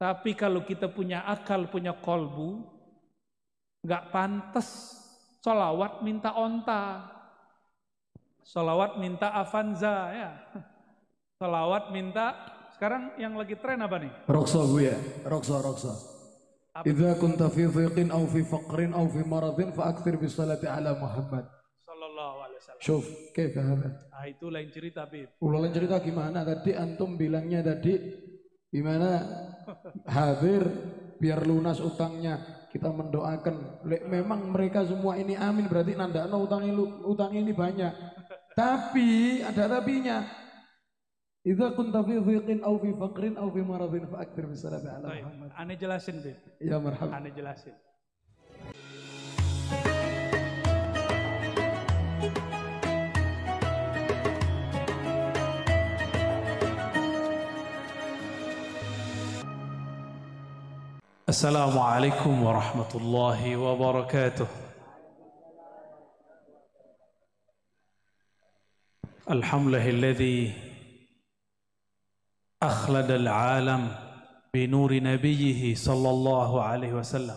Tapi kalau kita punya akal, punya kolbu, nggak pantas sholawat minta onta, sholawat minta Avanza ya, sholawat minta. Sekarang yang lagi tren apa nih? Roksa Bu ya, roksa. Idza kunta fi dhiqin aw fi faqrin aw fi maradin fa akthir bis salati ala Muhammad Sallallahu alaihi wasallam. Syuf, kaifa hadha? Ah, itu lain cerita, Bib. Ulang cerita gimana tadi antum bilangnya tadi gimana hadir biar lunas utangnya, kita mendoakan. Memang mereka semua ini amin berarti nandakno utang ini banyak. Tapi ada tapinya. Idza kunta fi dhiqin aw fi faqrin aw fi maradin fa akthir bis salati ala Muhammad. Ane jelasin, Bib. Ya marhaba. Ane jelasin. Assalamualaikum warahmatullahi wabarakatuh. Alhamdulillahilladzi أخلد العالم بنور نبيه صلى الله عليه وسلم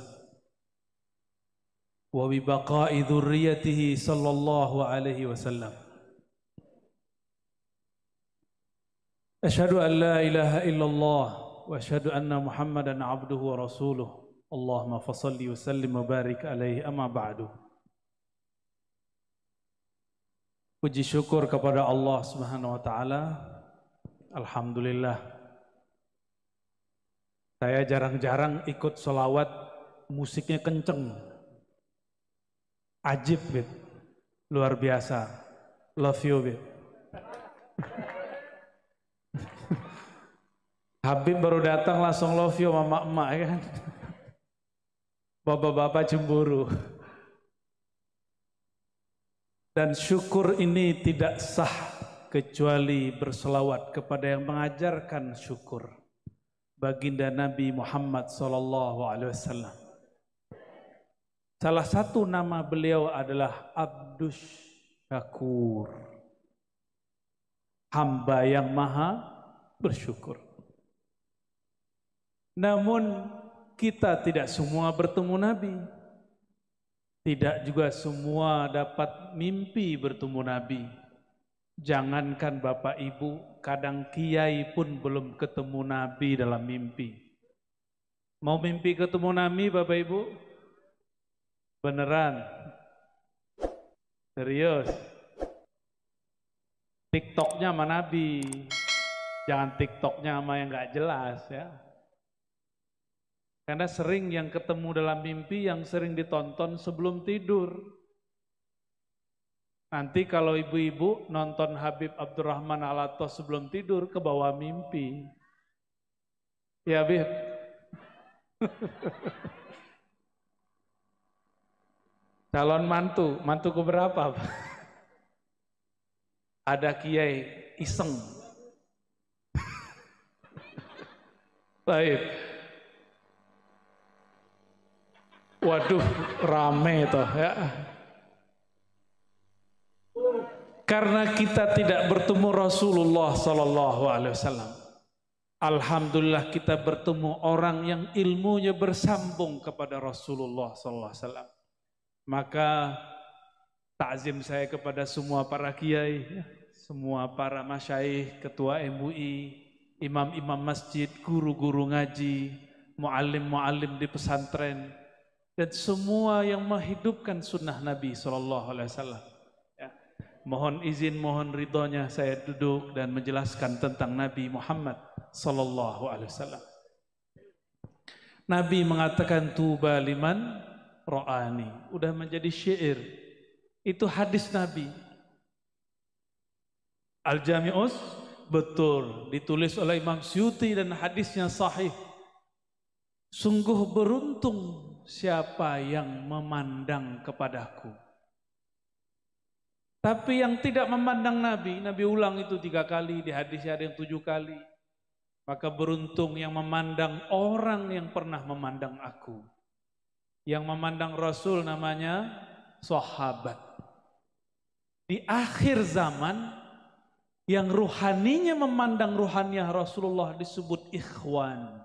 وببقاء ذريته صلى الله عليه وسلم أشهد أن لا إله إلا الله وأشهد أن محمدا عبده ورسوله اللهم فصل وسلم وبارك عليه أما بعد. Puji syukur kepada Allah Subhanahu wa taala. Alhamdulillah, saya jarang-jarang ikut sholawat musiknya kenceng, ajib, Bib. Luar biasa, love you, Bib. Habib baru datang langsung love you sama emak-emak ya kan, bapak-bapak cemburu. Dan syukur ini tidak sah kecuali berselawat kepada yang mengajarkan syukur, baginda Nabi Muhammad SAW. Salah satu nama beliau adalah Abdus Syakur, hamba yang maha bersyukur. Namun kita tidak semua bertemu Nabi, tidak juga semua dapat mimpi bertemu Nabi. Jangankan Bapak Ibu, kadang kiai pun belum ketemu Nabi dalam mimpi. Mau mimpi ketemu Nabi Bapak Ibu? Beneran? Serius? TikToknya sama Nabi, jangan TikToknya sama yang gak jelas ya. Karena sering yang ketemu dalam mimpi yang sering ditonton sebelum tidur. Nanti kalau ibu-ibu nonton Habib Abdurrahman Al-Atos sebelum tidur ke bawah mimpi. Ya, Bib. Calon mantu keberapa? Ada kiai iseng. Baik. Waduh, rame toh ya. Karena kita tidak bertemu Rasulullah Sallallahu Alaihi Wasallam. Alhamdulillah kita bertemu orang yang ilmunya bersambung kepada Rasulullah Sallallahu Alaihi Wasallam. Maka takzim saya kepada semua para kiai, semua para masyaikh, ketua MUI, imam-imam masjid, guru-guru ngaji, muallim-muallim di pesantren, dan semua yang menghidupkan sunnah Nabi Sallallahu Alaihi Wasallam. Mohon izin, mohon ridhonya saya duduk dan menjelaskan tentang Nabi Muhammad Sallallahu Alaihi Wasallam. Nabi mengatakan tuba liman ro'ani, udah menjadi syair. Itu hadis Nabi. Al-Jami'us betul, ditulis oleh Imam Suyuti dan hadisnya sahih. Sungguh beruntung siapa yang memandang kepadaku. Tapi yang tidak memandang Nabi, Nabi ulang itu 3 kali, di hadisnya ada yang 7 kali. Maka beruntung yang memandang orang yang pernah memandang aku. Yang memandang Rasul namanya sahabat. Di akhir zaman, yang ruhaninya memandang ruhaniah Rasulullah disebut ikhwan.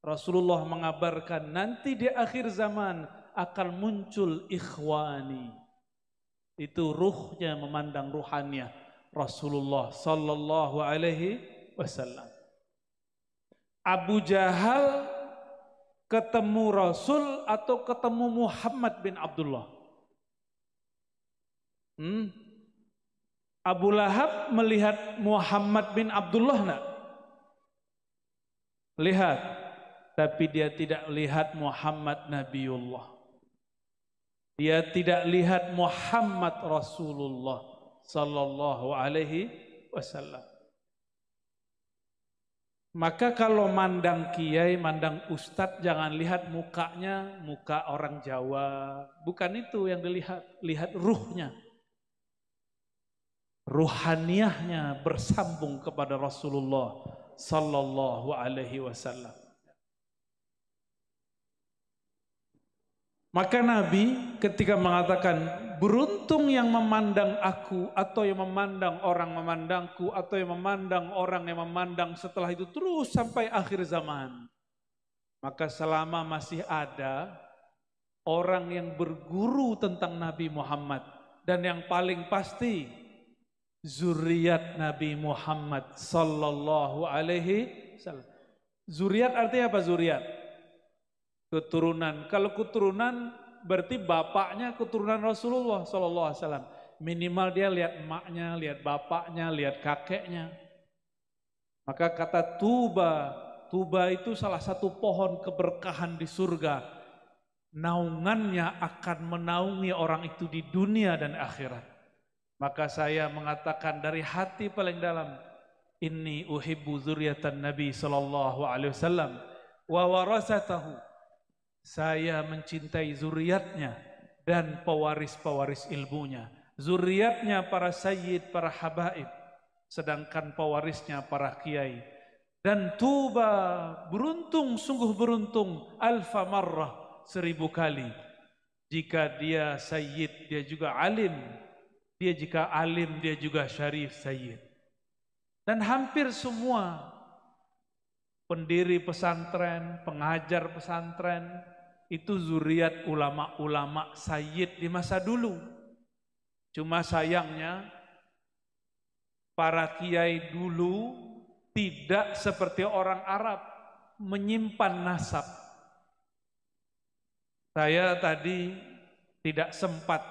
Rasulullah mengabarkan nanti di akhir zaman akan muncul ikhwani. Itu ruhnya memandang ruhannya Rasulullah sallallahu alaihi wasallam. Abu Jahal ketemu Rasul atau ketemu Muhammad bin Abdullah? Abu Lahab melihat Muhammad bin Abdullah enggak? Lihat, tapi dia tidak lihat Muhammad Nabiullah. Dia tidak lihat Muhammad Rasulullah sallallahu alaihi wasallam. Maka kalau mandang kiai, mandang ustadz, jangan lihat mukanya, muka orang Jawa. Bukan itu yang dilihat, lihat ruhnya. Ruhaniyahnya bersambung kepada Rasulullah sallallahu alaihi wasallam. Maka Nabi ketika mengatakan beruntung yang memandang aku atau yang memandang orang memandangku atau yang memandang orang yang memandang setelah itu terus sampai akhir zaman. Maka selama masih ada orang yang berguru tentang Nabi Muhammad dan yang paling pasti zuriat Nabi Muhammad sallallahu alaihi wasallam. Zuriat artinya apa zuriat? Keturunan. Kalau keturunan berarti bapaknya keturunan Rasulullah sallallahu alaihi wasallam. Minimal dia lihat emaknya, lihat bapaknya, lihat kakeknya. Maka kata tuba, tuba itu salah satu pohon keberkahan di surga. Naungannya akan menaungi orang itu di dunia dan akhirat. Maka saya mengatakan dari hati paling dalam, inni uhibbu zuriatan Nabi sallallahu alaihi wasallam wa warasatahu. Saya mencintai zuriatnya dan pewaris-pewaris ilmunya. Zuriatnya para sayyid, para habaib, sedangkan pewarisnya para kiai. Dan tuba, beruntung, sungguh beruntung, alfa marrah, 1000 kali. Jika dia sayyid, dia juga alim. Dia jika alim, dia juga syarif sayyid. Dan hampir semua pendiri pesantren, pengajar pesantren, itu zuriat ulama-ulama sayyid di masa dulu. Cuma sayangnya, para kiai dulu tidak seperti orang Arab, menyimpan nasab. Saya tadi tidak sempat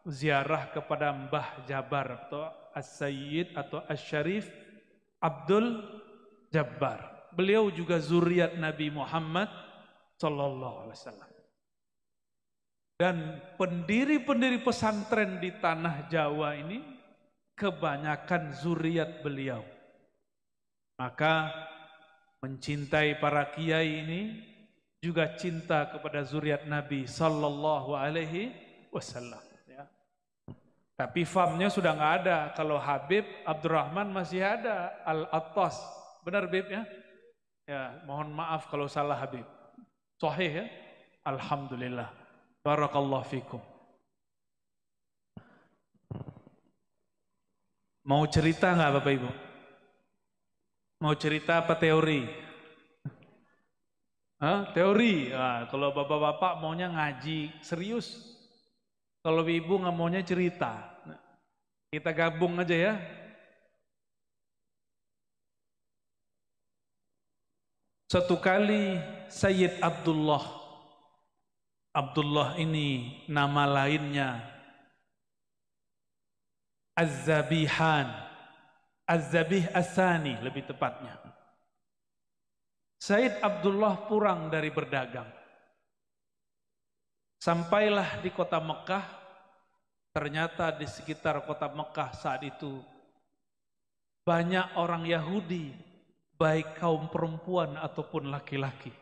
ziarah kepada Mbah Jabar atau As-Sayyid atau As-Syarif Abdul Jabbar. Beliau juga zuriat Nabi Muhammad sallallahu alaihi wasallam. Dan pendiri-pendiri pesantren di tanah Jawa ini kebanyakan zuriat beliau. Maka mencintai para kiai ini juga cinta kepada zuriat Nabi sallallahu alaihi wasallam. Ya. Tapi famnya sudah nggak ada. Kalau Habib Abdurrahman masih ada, Al-Attas. Benar Bib ya? Ya, mohon maaf kalau salah Habib. Sahih ya? Alhamdulillah. Barakallahu fikum. Mau cerita nggak Bapak Ibu? Mau cerita apa teori? Teori. Nah, kalau bapak-bapak maunya ngaji serius. Kalau ibu nggak maunya cerita. Kita gabung aja ya. Satu kali Sayyid Abdullah ini nama lainnya Az-Zabihan, Az-Zabih As-Sani lebih tepatnya. Sayyid Abdullah pulang dari berdagang. Sampailah di kota Mekah. Ternyata di sekitar kota Mekah saat itu banyak orang Yahudi, baik kaum perempuan ataupun laki-laki.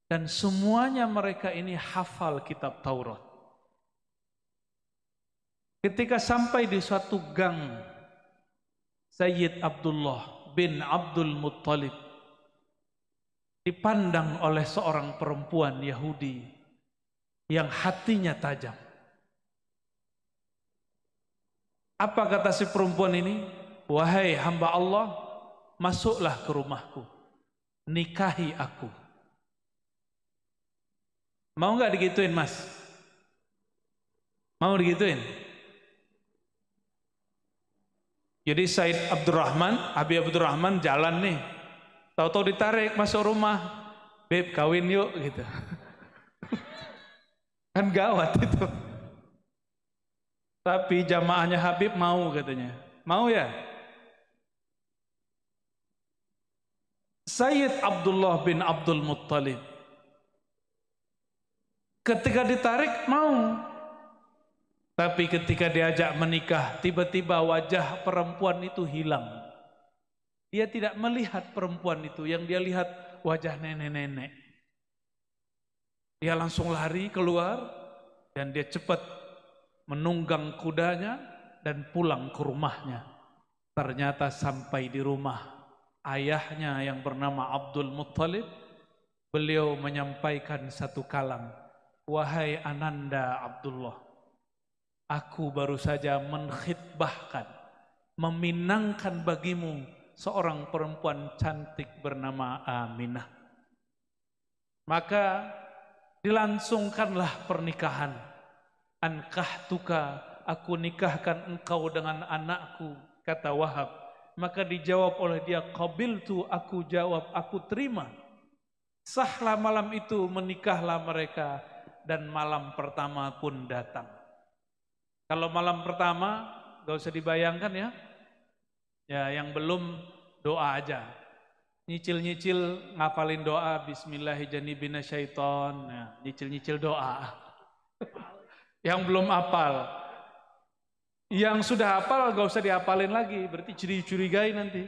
Dan semuanya mereka ini hafal kitab Taurat. Ketika sampai di suatu gang, Sayyid Abdullah bin Abdul Muttalib dipandang oleh seorang perempuan Yahudi yang hatinya tajam. Apa kata si perempuan ini? Wahai hamba Allah, masuklah ke rumahku. nikahi aku. Mau nggak digituin, Mas? Mau digituin? Jadi Said Abdurrahman, Habib Abdurrahman jalan nih, tahu-tahu ditarik masuk rumah, Beb kawin yuk gitu. Kan gawat itu. Tapi jamaahnya Habib mau katanya. Mau ya? Sayyid Abdullah bin Abdul Muttalib ketika ditarik mau. Tapi ketika diajak menikah, tiba-tiba wajah perempuan itu hilang. Dia tidak melihat perempuan itu, yang dia lihat wajah nenek-nenek. Dia langsung lari keluar dan dia cepat menunggang kudanya dan pulang ke rumahnya. Ternyata sampai di rumah ayahnya yang bernama Abdul Muttalib, beliau menyampaikan satu kalam, wahai Ananda Abdullah, aku baru saja menkhitbahkan, meminangkan bagimu seorang perempuan cantik bernama Aminah. Maka dilangsungkanlah pernikahan. Ankahtuka, aku nikahkan engkau dengan anakku, kata Wahab. Maka dijawab oleh dia, qabiltu, aku jawab, aku terima. Sahlah malam itu, menikahlah mereka, dan malam pertama pun datang. Kalau malam pertama, gak usah dibayangkan ya. Ya, yang belum doa aja. Nyicil-nyicil ngapalin doa Bismillahirrahmanirrahim syaiton. Ya, nyicil-nyicil doa. Yang belum hafal. Yang sudah hafal gak usah dihafalin lagi, berarti curigai nanti.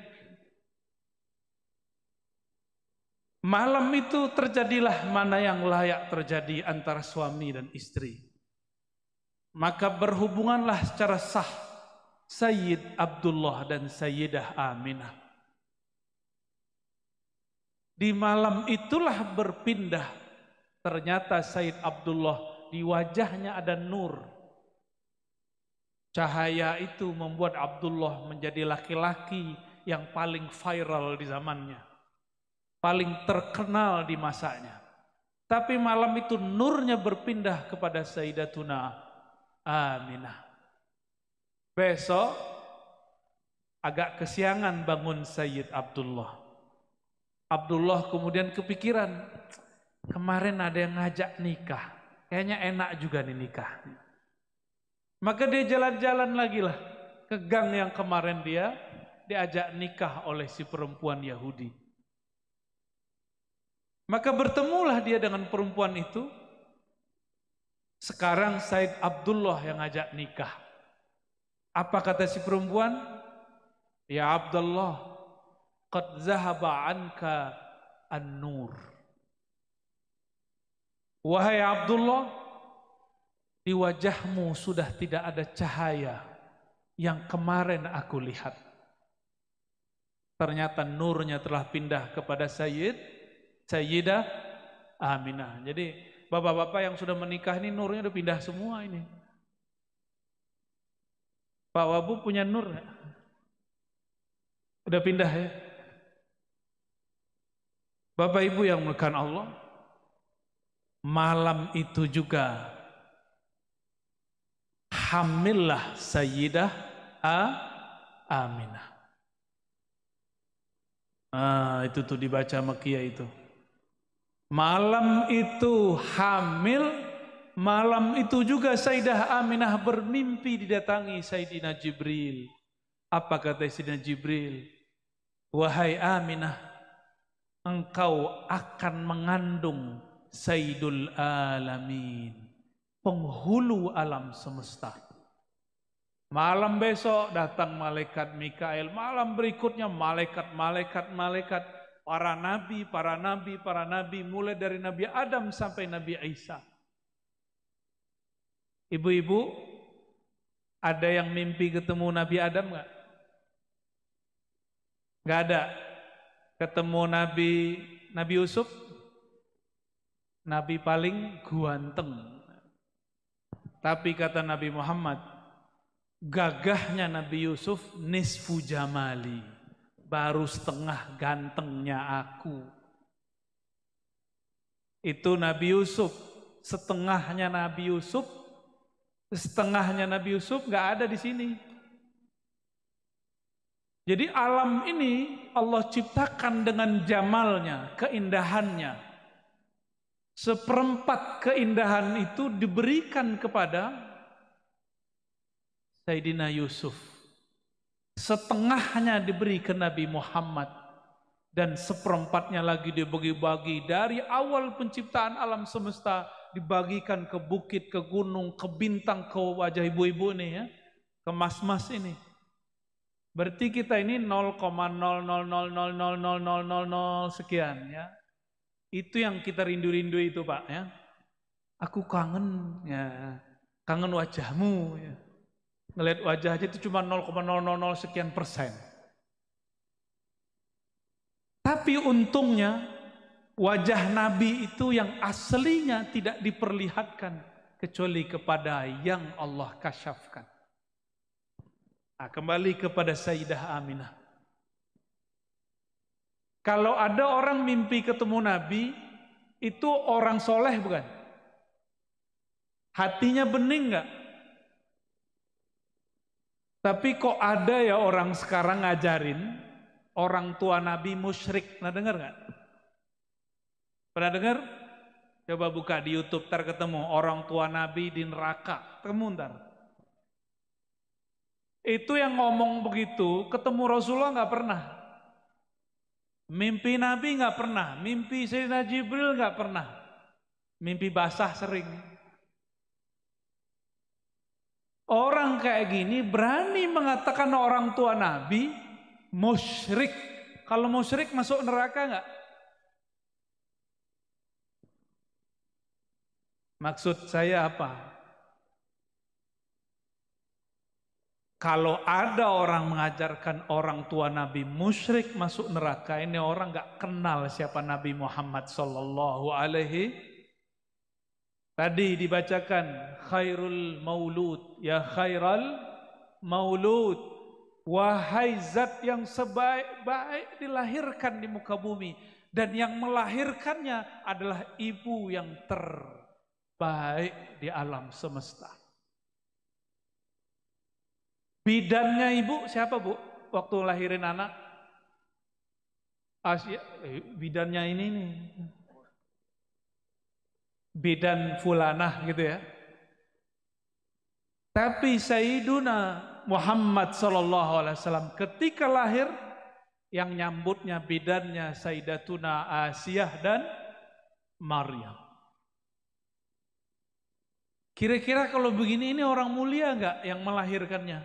Malam itu terjadilah mana yang layak terjadi antara suami dan istri. Maka berhubunganlah secara sah Sayyid Abdullah dan Sayyidah Aminah. Di malam itulah berpindah. Ternyata Sayyid Abdullah di wajahnya ada nur. Cahaya itu membuat Abdullah menjadi laki-laki yang paling viral di zamannya. Paling terkenal di masanya. Tapi malam itu nurnya berpindah kepada Sayyidatuna Aminah. Besok agak kesiangan bangun Sayyid Abdullah. Abdullah kemudian kepikiran, kemarin ada yang ngajak nikah, kayaknya enak juga nih nikah. Maka dia jalan-jalan lagi lah ke gang yang kemarin dia diajak nikah oleh si perempuan Yahudi. Maka bertemulah dia dengan perempuan itu. Sekarang Said Abdullah yang ngajak nikah. Apa kata si perempuan? Ya Abdullah, qad zahaba anka an-nur. Wahai Abdullah, di wajahmu sudah tidak ada cahaya yang kemarin aku lihat. Ternyata nurnya telah pindah kepada Sayyidah Aminah. Jadi bapak-bapak yang sudah menikah ini nurnya udah pindah semua ini. Pak Wabu punya nur gak? Udah pindah ya? Bapak Ibu yang melakukan Allah, malam itu juga hamillah Sayyidah Aminah. Itu tuh dibaca Makiyah itu. Malam itu hamil, malam itu juga Sayyidah Aminah bermimpi didatangi Sayyidina Jibril. Apa kata Sayyidina Jibril? Wahai Aminah, engkau akan mengandung Sayyidul Alamin, penghulu alam semesta. Malam besok datang malaikat Mikail, malam berikutnya malaikat, para nabi, mulai dari Nabi Adam sampai Nabi Isa. Ibu-ibu, ada yang mimpi ketemu Nabi Adam enggak? Enggak ada. Ketemu Nabi Yusuf, Nabi paling ganteng. Tapi kata Nabi Muhammad, gagahnya Nabi Yusuf nisfu jamali, baru setengah gantengnya aku. Itu Nabi Yusuf. Setengahnya Nabi Yusuf nggak ada di sini. Jadi alam ini Allah ciptakan dengan jamalnya, keindahannya. Seperempat keindahan itu diberikan kepada Sayyidina Yusuf. Setengahnya diberi ke Nabi Muhammad. Dan seperempatnya lagi dibagi-bagi. Dari awal penciptaan alam semesta dibagikan ke bukit, ke gunung, ke bintang, ke wajah ibu-ibu ini ya. Ke mas-mas ini. Berarti kita ini 0,000000000 sekian ya. Itu yang kita rindu-rindu itu Pak ya. Aku kangen ya. Kangen wajahmu ya. Ngelihat wajah aja itu cuma 0,000 sekian persen. Tapi untungnya wajah Nabi itu yang aslinya tidak diperlihatkan kecuali kepada yang Allah kasyafkan. Nah, kembali kepada Sayyidah Aminah. Kalau ada orang mimpi ketemu Nabi, itu orang soleh bukan? Hatinya bening enggak? Tapi kok ada ya orang sekarang ngajarin orang tua Nabi musyrik. Pernah dengar nggak? Pernah dengar? Coba buka di YouTube, ntar ketemu orang tua Nabi di neraka. Ketemu ntar. Itu yang ngomong begitu, ketemu Rasulullah nggak pernah. Mimpi Nabi nggak pernah. Mimpi Sayyidina Jibril nggak pernah. Mimpi basah sering. Orang kayak gini berani mengatakan orang tua Nabi musyrik. Kalau musyrik masuk neraka enggak? Maksud saya apa? Kalau ada orang mengajarkan orang tua Nabi musyrik masuk neraka, ini orang enggak kenal siapa Nabi Muhammad sallallahu alaihi. Tadi dibacakan khairul maulud, ya khairal maulud. Wahai zat yang sebaik-baik dilahirkan di muka bumi. Dan yang melahirkannya adalah ibu yang terbaik di alam semesta. Bidannya ibu siapa bu? Waktu lahirin anak? Bidannya ini nih. Bidan fulanah gitu ya. Tapi Sayyiduna Muhammad sallallahu alaihi wasallam ketika lahir yang nyambutnya bidannya Sayyidatuna Asiyah dan Maryam. Kira-kira kalau begini ini orang mulia enggak yang melahirkannya?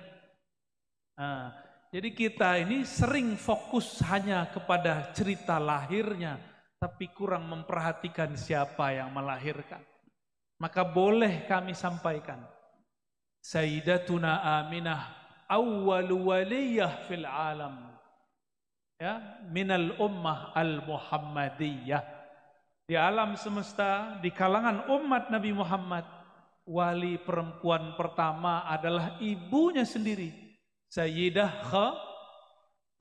Nah, jadi kita ini sering fokus hanya kepada cerita lahirnya, tapi kurang memperhatikan siapa yang melahirkan. Maka boleh kami sampaikan, Sayyidatuna Aminah awwalu waliyah fil alam, ya, minal ummah al-Muhammadiyah. Di alam semesta, di kalangan umat Nabi Muhammad, wali perempuan pertama adalah ibunya sendiri, Sayyidah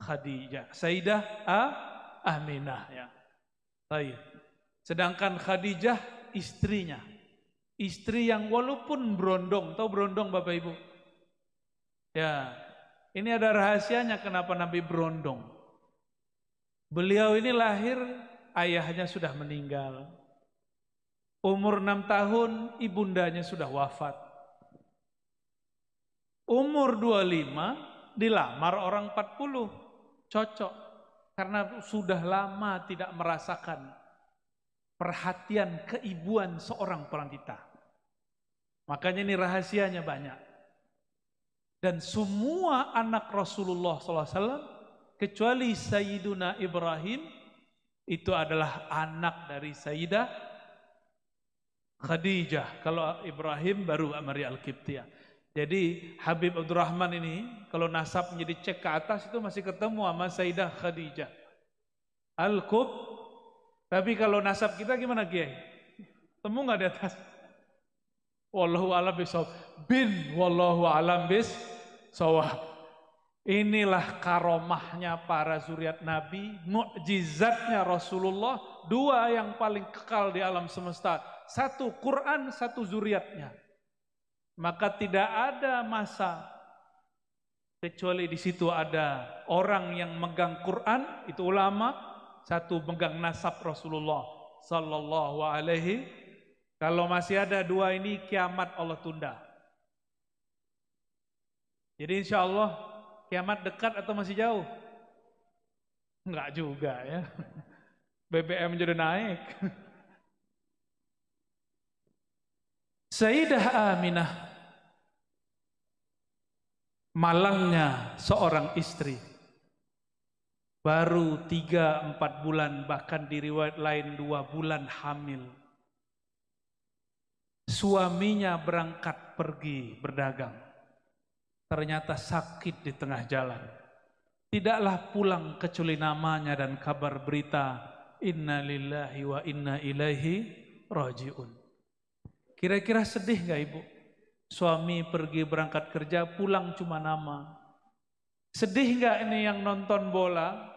Khadijah, Sayyidah Aminah ya. Baik. Sedangkan Khadijah istrinya, istri yang walaupun berondong, tahu berondong Bapak Ibu? Ya, ini ada rahasianya kenapa Nabi berondong. Beliau ini lahir, ayahnya sudah meninggal. Umur 6 tahun, ibundanya sudah wafat. Umur 25, dilamar orang 40, cocok. Karena sudah lama tidak merasakan perhatian keibuan seorang wanita. Makanya ini rahasianya banyak. Dan semua anak Rasulullah SAW, kecuali Sayyiduna Ibrahim, itu adalah anak dari Sayyidah Khadijah. Kalau Ibrahim baru Maria Al-Qibtiyah. Jadi Habib Abdurrahman ini kalau nasab menjadi cek ke atas itu masih ketemu sama Sayyidah Khadijah Al-Qub. Tapi kalau nasab kita gimana Kiai? Temu nggak di atas? Wallahu a'lam bishawab. Wallahu a'lam bishawab. Inilah karomahnya para zuriat Nabi, mukjizatnya Rasulullah dua yang paling kekal di alam semesta. Satu Quran, satu zuriatnya. Maka tidak ada masa kecuali di situ ada orang yang megang Quran, itu ulama, satu megang nasab Rasulullah sallallahu alaihi. Kalau masih ada dua ini, kiamat Allah tunda. Jadi insya Allah kiamat dekat atau masih jauh? Enggak juga ya. BBM jadi naik. Sayyidah Aminah, malangnya seorang istri, baru 3-4 bulan, bahkan di riwayat lain 2 bulan hamil. Suaminya berangkat pergi berdagang, ternyata sakit di tengah jalan. Tidaklah pulang kecuali namanya dan kabar berita, inna lillahi wa inna ilaihi raji'un. Kira-kira sedih gak ibu? Suami pergi berangkat kerja, pulang cuma nama. Sedih gak ini yang nonton bola?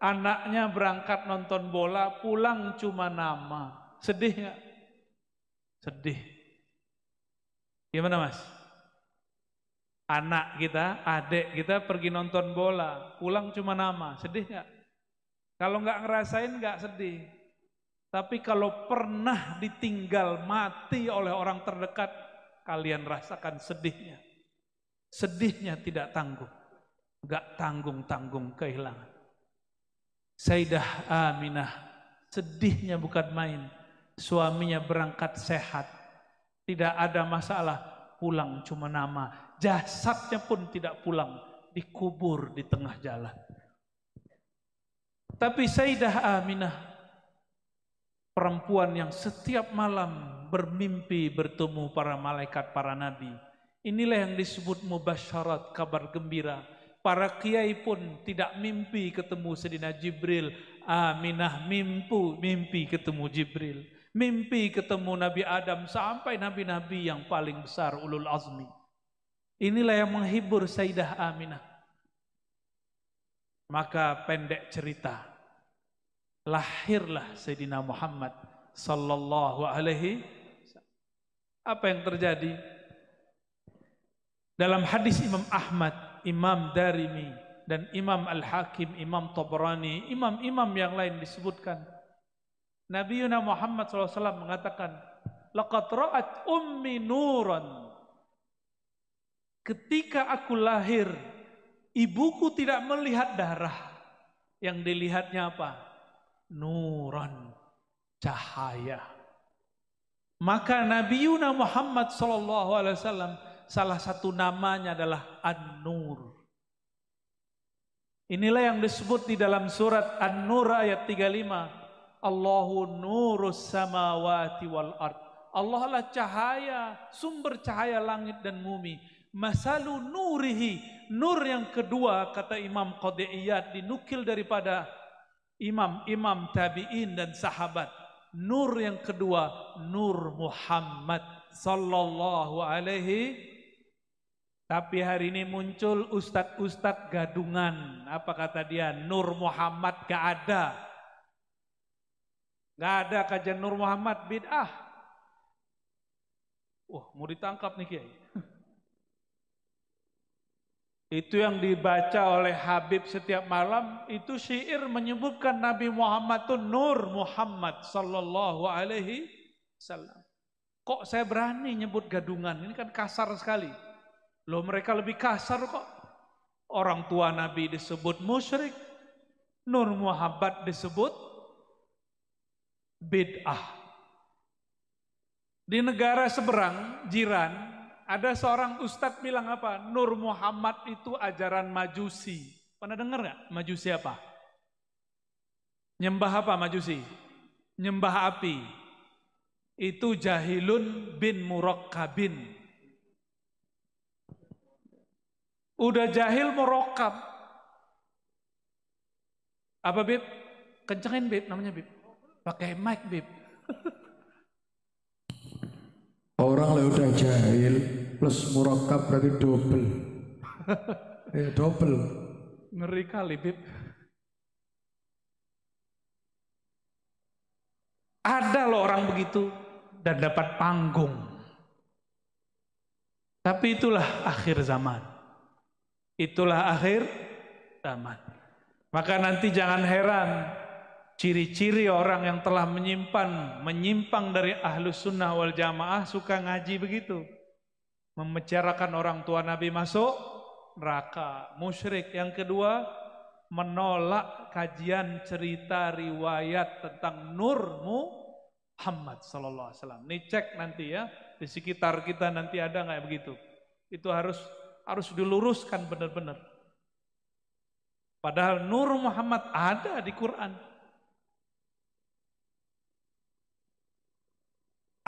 Anaknya berangkat nonton bola, pulang cuma nama. Sedih gak? Sedih. Gimana mas? Anak kita, adik kita pergi nonton bola, pulang cuma nama. Sedih gak? Kalau gak ngerasain gak sedih. Tapi kalau pernah ditinggal mati oleh orang terdekat, kalian rasakan sedihnya. Sedihnya tidak tanggung. Gak tanggung-tanggung kehilangan. Sayyidah Aminah, sedihnya bukan main. Suaminya berangkat sehat. Tidak ada masalah, pulang cuma nama. Jasadnya pun tidak pulang, dikubur di tengah jalan. Tapi Sayyidah Aminah, perempuan yang setiap malam bermimpi bertemu para malaikat, para nabi. Inilah yang disebut mubasyarat, kabar gembira. Para kiai pun tidak mimpi ketemu Sayyidina Jibril. Aminah mimpi ketemu Jibril. Mimpi ketemu Nabi Adam sampai nabi-nabi yang paling besar, ulul azmi. Inilah yang menghibur Sayyidah Aminah. Maka pendek cerita, lahirlah Sayyidina Muhammad sallallahu alaihi wasallam. Apa yang terjadi? Dalam hadis Imam Ahmad, Imam Darimi, dan Imam Al-Hakim, Imam Tabrani, imam-imam yang lain disebutkan, Nabi Muhammad SAW mengatakan, laqad ra'at ummi nuran. Ketika aku lahir, ibuku tidak melihat darah. Yang dilihatnya apa? Nuran, cahaya. Maka Nabi Muhammad SAW, salah satu namanya adalah An-Nur. Inilah yang disebut di dalam surat An-Nur ayat 35. Allahu nurus samawati wal ard. Allah lah cahaya, sumber cahaya langit dan bumi. Masalu nurihi, nur yang kedua kata Imam Qadiyat, dinukil daripada imam-imam tabi'in dan sahabat. Nur yang kedua, Nur Muhammad sallallahu alaihi. Tapi hari ini muncul ustadz-ustadz gadungan. Apa kata dia? Nur Muhammad gak ada. Gak ada kajian Nur Muhammad, bid'ah. Mau ditangkap nih Kiai. Itu yang dibaca oleh Habib setiap malam, itu syair menyebutkan Nabi Muhammad itu Nur Muhammad sallallahu alaihi wasallam. Kok saya berani nyebut gadungan? Ini kan kasar sekali. Loh, mereka lebih kasar kok. Orang tua Nabi disebut musyrik, Nur Muhammad disebut bid'ah. Di negara seberang, jiran, ada seorang ustadz bilang apa? Nur Muhammad itu ajaran Majusi. Pernah dengar nggak? Majusi apa? Nyembah apa Majusi? Nyembah api. Itu Jahilun bin Murakkabin. Udah jahil murakkab. Apa Bib? Kencengin Bib, namanya Bib. Pakai mic Bib. Orang lah udah jahil plus murakkab berarti double. Double. Ngeri kali Bib. Ada loh orang begitu dan dapat panggung. Tapi itulah akhir zaman. Itulah akhir zaman. Maka nanti jangan heran ciri-ciri orang yang telah menyimpang dari Ahlus Sunnah wal Jamaah suka ngaji begitu. Membicarakan orang tua Nabi masuk neraka, musyrik. Yang kedua, menolak kajian cerita riwayat tentang Nur Muhammad sallallahu alaihi wasallam. Ini cek nanti ya, di sekitar kita nanti ada nggak begitu. Itu harus diluruskan benar-benar. Padahal Nur Muhammad ada di Quran.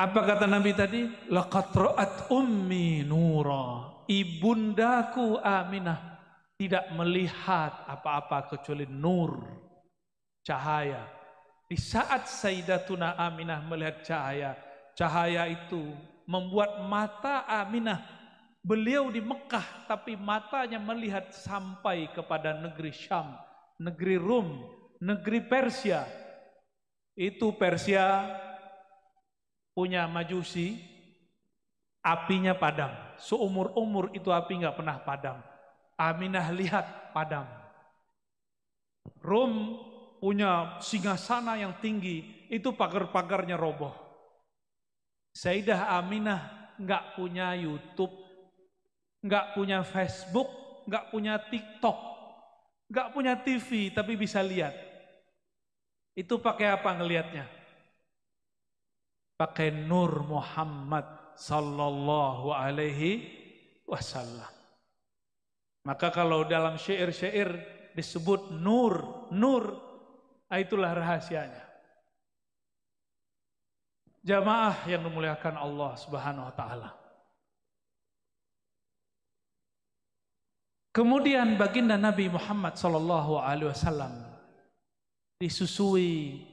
Apa kata Nabi tadi? Laqad ra'at ummi nura. Ibundaku Aminah tidak melihat apa-apa kecuali nur, cahaya. Di saat Sayyidatuna Aminah melihat cahaya, cahaya itu membuat mata Aminah, beliau di Mekah tapi matanya melihat sampai kepada negeri Syam, negeri Rum, negeri Persia. Itu Persia punya majusi, apinya padam. Seumur-umur itu api nggak pernah padam. Aminah lihat padam. Rum punya singgasana yang tinggi, itu pagar-pagarnya roboh. Sayyidah Aminah nggak punya YouTube, nggak punya Facebook, nggak punya TikTok, nggak punya TV, tapi bisa lihat. Itu pakai apa ngelihatnya? Pakai Nur Muhammad sallallahu alaihi wasallam. Maka kalau dalam syair-syair disebut nur, itulah rahasianya. Jamaah yang dimuliakan Allah Subhanahu wa taala. Kemudian baginda Nabi Muhammad sallallahu alaihi wasallam disusui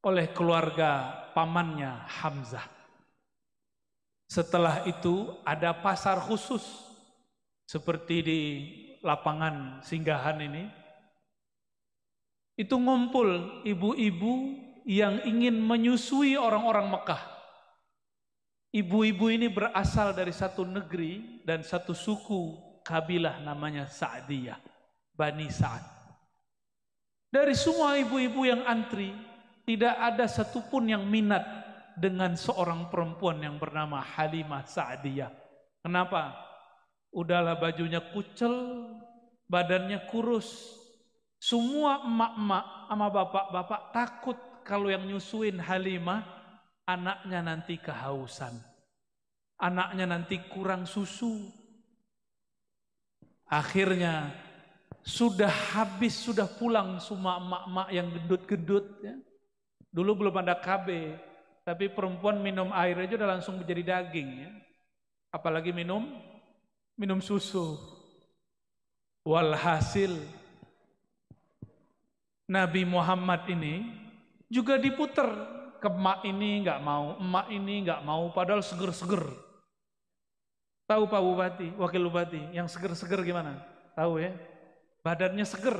oleh keluarga pamannya Hamzah. Setelah itu ada pasar khusus seperti di lapangan singgahan ini. Itu ngumpul ibu-ibu yang ingin menyusui orang-orang Mekah. Ibu-ibu ini berasal dari satu negeri dan satu suku kabilah namanya Sa'diyah, Bani Sa'ad. Dari semua ibu-ibu yang antri, tidak ada satupun yang minat dengan seorang perempuan yang bernama Halimah Sa'diyah. Kenapa? Udahlah bajunya kucel, badannya kurus. Semua emak-emak sama bapak-bapak takut kalau yang nyusuin Halimah, anaknya nanti kehausan. Anaknya nanti kurang susu. Akhirnya sudah habis, sudah pulang semua emak-emak yang gendut-gendut ya. Dulu belum ada KB, tapi perempuan minum air aja udah langsung menjadi daging ya. Apalagi minum susu. Walhasil Nabi Muhammad ini juga diputer ke emak ini nggak mau, emak ini nggak mau, padahal seger-seger. Tahu Pak Bupati, Wakil Bupati, yang seger-seger gimana? Tahu ya? Badannya seger.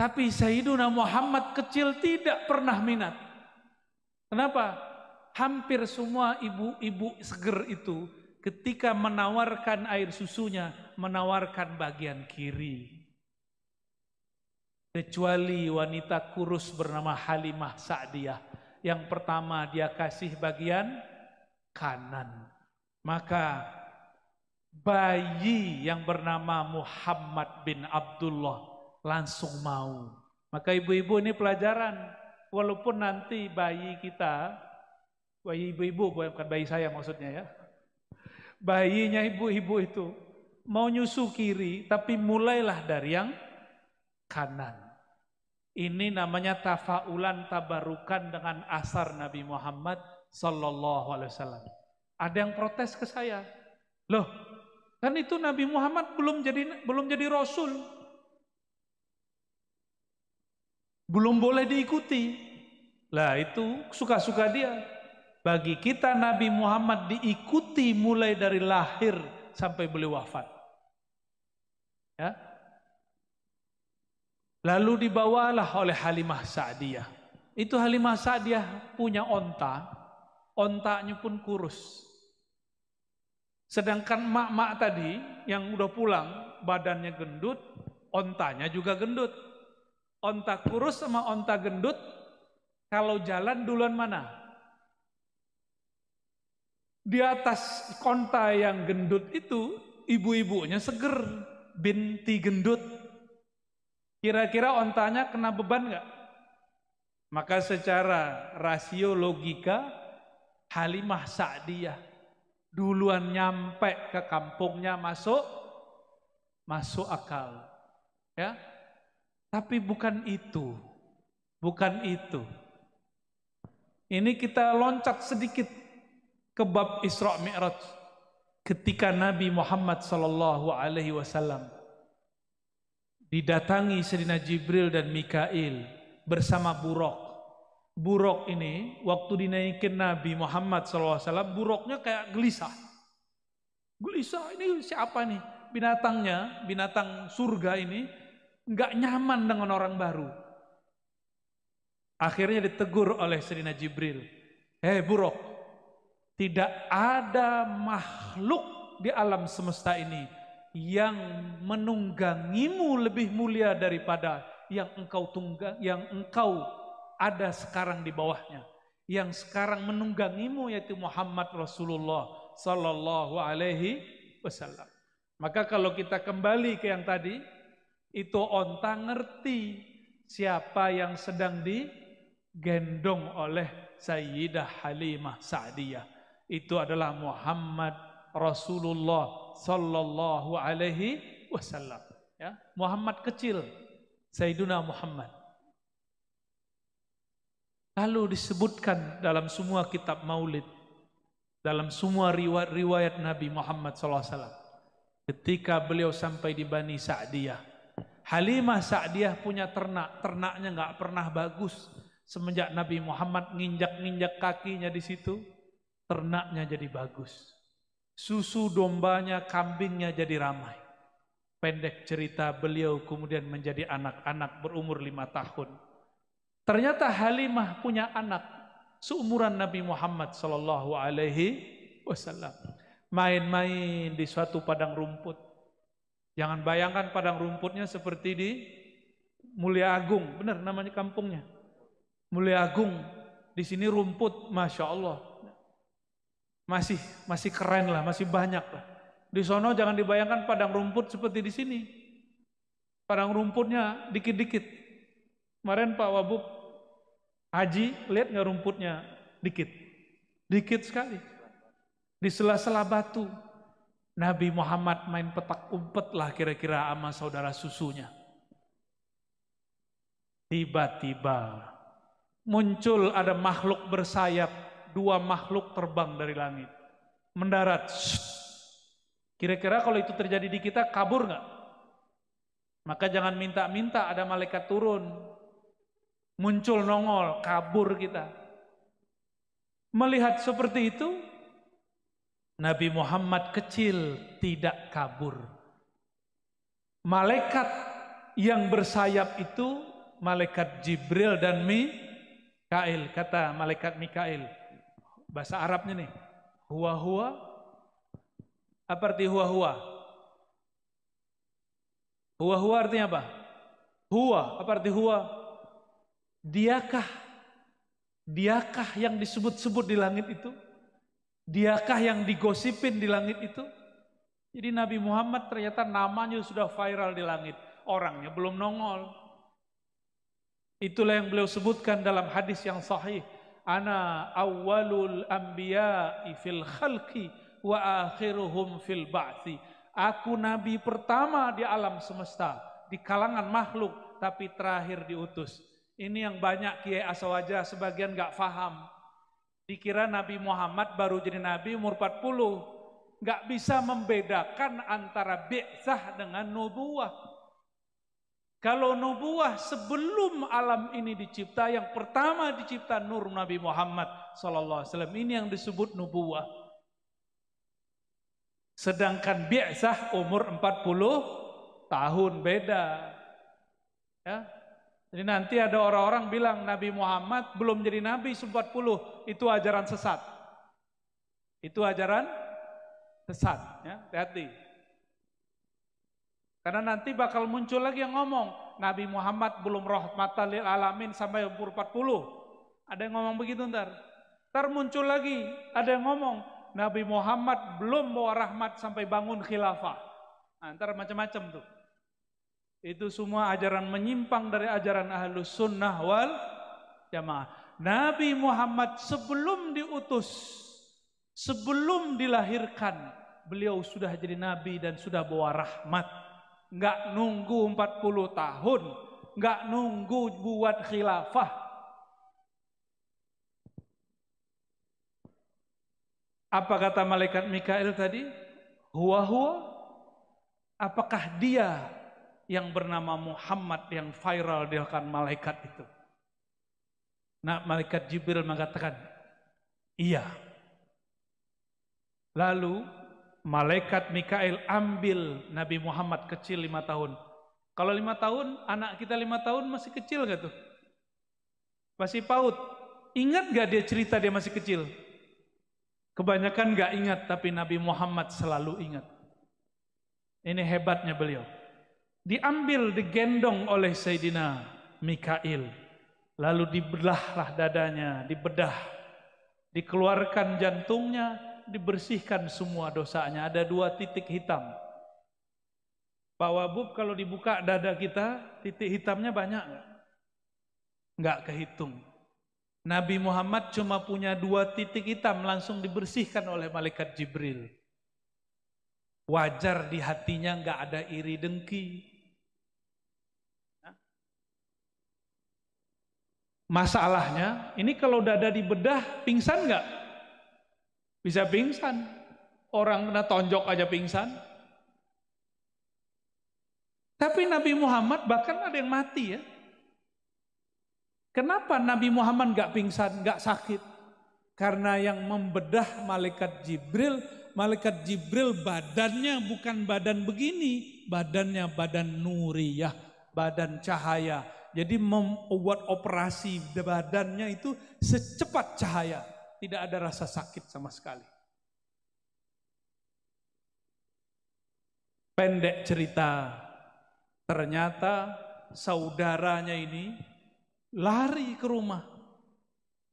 Tapi Sayyiduna Muhammad kecil tidak pernah minat. Kenapa? Hampir semua ibu-ibu seger itu ketika menawarkan air susunya, menawarkan bagian kiri. Kecuali wanita kurus bernama Halimah Sa'diyah. Yang pertama dia kasih bagian kanan. Maka bayi yang bernama Muhammad bin Abdullah langsung mau. Maka ibu-ibu ini pelajaran. Walaupun nanti bayi kita, bayi ibu-ibu bukan bayi saya maksudnya ya. Bayinya ibu-ibu itu mau nyusu kiri, tapi mulailah dari yang kanan. Ini namanya tafaulan, tabarukan dengan asar Nabi Muhammad sallallahu alaihi wasallam. Ada yang protes ke saya. Loh, kan itu Nabi Muhammad belum jadi rasul. Belum boleh diikuti. Lah itu suka-suka dia. Bagi kita Nabi Muhammad diikuti mulai dari lahir sampai beliau wafat. Ya. Lalu dibawalah oleh Halimah Sa'diyah. Itu Halimah Sa'diyah punya onta, ontanya pun kurus. Sedangkan mak-mak tadi yang udah pulang, badannya gendut, ontanya juga gendut. Onta kurus sama onta gendut, kalau jalan duluan mana? Di atas onta yang gendut itu, ibu-ibunya seger, binti gendut. Kira-kira ontanya kena beban nggak? Maka secara rasio logika, Halimah Sa'diyah duluan nyampe ke kampungnya, masuk akal. Ya, tapi bukan itu. Bukan itu. Ini kita loncat sedikit ke bab Isra Mi'raj. Ketika Nabi Muhammad SAW didatangi Sayyidina Jibril dan Mikail bersama buruk. Buruk ini waktu dinaikin Nabi Muhammad SAW, buruknya kayak gelisah. Gelisah, ini siapa nih? Binatangnya, binatang surga ini nggak nyaman dengan orang baru. Akhirnya ditegur oleh Sayyidina Jibril. Buruk, tidak ada makhluk di alam semesta ini yang menunggangimu lebih mulia daripada yang engkau ada sekarang di bawahnya. Yang sekarang menunggangimu yaitu Muhammad Rasulullah sallallahu alaihi wasallam. Maka kalau kita kembali ke yang tadi, itu onta ngerti siapa yang sedang digendong oleh Sayyidah Halimah Sa'diyah. Itu adalah Muhammad Rasulullah sallallahu alaihi wasallam. Ya, Muhammad kecil, Sayyiduna Muhammad. Lalu disebutkan dalam semua kitab maulid, dalam semua riwayat Nabi Muhammad SAW, ketika beliau sampai di Bani Sa'diyah, Halimah Sa'diyah punya ternak, ternaknya nggak pernah bagus. Semenjak Nabi Muhammad nginjak-nginjak kakinya di situ, ternaknya jadi bagus. Susu dombanya, kambingnya jadi ramai. Pendek cerita, beliau kemudian menjadi anak-anak berumur 5 tahun. Ternyata Halimah punya anak seumuran Nabi Muhammad sallallahu alaihi wasallam. Main-main di suatu padang rumput. Jangan bayangkan padang rumputnya seperti di Mulia Agung, benar namanya kampungnya. Mulia Agung, di sini rumput, masya Allah, masih keren lah, masih banyak lah. Di sono jangan dibayangkan padang rumput seperti di sini. Padang rumputnya dikit-dikit. Kemarin Pak Wabub Haji, lihat nggak rumputnya dikit? Dikit sekali. Di sela-sela batu. Nabi Muhammad main petak umpet lah kira-kira sama saudara susunya. Tiba-tiba muncul ada makhluk bersayap, 2 makhluk terbang dari langit, mendarat. Kira-kira kalau itu terjadi di kita, kabur nggak? Maka jangan minta-minta ada malaikat turun. Muncul nongol, kabur kita. Melihat seperti itu, Nabi Muhammad kecil tidak kabur. Malaikat yang bersayap itu malaikat Jibril dan Mikail. Kata malaikat Mikail, bahasa Arabnya nih, huwa. Apa arti huwa? Huwa artinya apa? Apa arti huwa? Diakah yang disebut-sebut di langit itu? Diakah yang digosipin di langit itu? Jadi Nabi Muhammad ternyata namanya sudah viral di langit, orangnya belum nongol. Itulah yang beliau sebutkan dalam hadis yang sahih, ana awwalul anbiya'i fil khalqi wa akhiruhum fil ba'thi. Aku nabi pertama di alam semesta, di kalangan makhluk, tapi terakhir diutus. Ini yang banyak kiai aswaja sebagian gak faham. Dikira Nabi Muhammad baru jadi nabi umur 40. Gak bisa membedakan antara bi'tsah dengan nubuwah. Kalau nubuwah sebelum alam ini dicipta, yang pertama dicipta nur Nabi Muhammad SAW. Ini yang disebut nubuwah. Sedangkan bi'tsah umur 40 tahun, beda. Ya. Jadi nanti ada orang-orang bilang Nabi Muhammad belum jadi Nabi 40, itu ajaran sesat. Itu ajaran sesat, ya, hati-hati. Karena nanti bakal muncul lagi yang ngomong Nabi Muhammad belum rahmatan lil alamin sampai umur 40. Ada yang ngomong begitu ntar. Ntar muncul lagi ada yang ngomong Nabi Muhammad belum bawa rahmat sampai bangun khilafah. Nah, ntar macam-macam tuh. Itu semua ajaran menyimpang dari ajaran Ahlus Sunnah wal Jamaah. Nabi Muhammad sebelum diutus, sebelum dilahirkan, beliau sudah jadi nabi dan sudah bawa rahmat. Enggak nunggu 40 tahun, enggak nunggu buat khilafah. Apa kata malaikat Mikail tadi? Huwa. Apakah dia yang bernama Muhammad yang viral di hadapan malaikat itu? Nah, malaikat Jibril mengatakan, iya. Lalu malaikat Mikail ambil Nabi Muhammad kecil 5 tahun. Kalau 5 tahun, anak kita 5 tahun masih kecil gak tuh? Masih PAUD. Ingat gak dia cerita dia masih kecil? Kebanyakan gak ingat, tapi Nabi Muhammad selalu ingat. Ini hebatnya beliau. Diambil, digendong oleh Sayyidina Mikail. Lalu dibelahlah dadanya, dibedah. Dikeluarkan jantungnya, dibersihkan semua dosanya. Ada 2 titik hitam. Pak Wabub kalau dibuka dada kita, titik hitamnya banyak nggak? Nggak kehitung. Nabi Muhammad cuma punya 2 titik hitam, langsung dibersihkan oleh malaikat Jibril. Wajar di hatinya nggak ada iri dengki. Masalahnya, ini kalau dada dibedah, pingsan nggak? Bisa pingsan. Orang kena tonjok aja pingsan. Tapi Nabi Muhammad bahkan ada yang mati ya. Kenapa Nabi Muhammad nggak pingsan, nggak sakit? Karena yang membedah malaikat Jibril badannya bukan badan begini, badannya badan nuriyah, badan cahaya. Jadi membuat operasi badannya itu secepat cahaya, tidak ada rasa sakit sama sekali. Pendek cerita, ternyata saudaranya ini lari ke rumah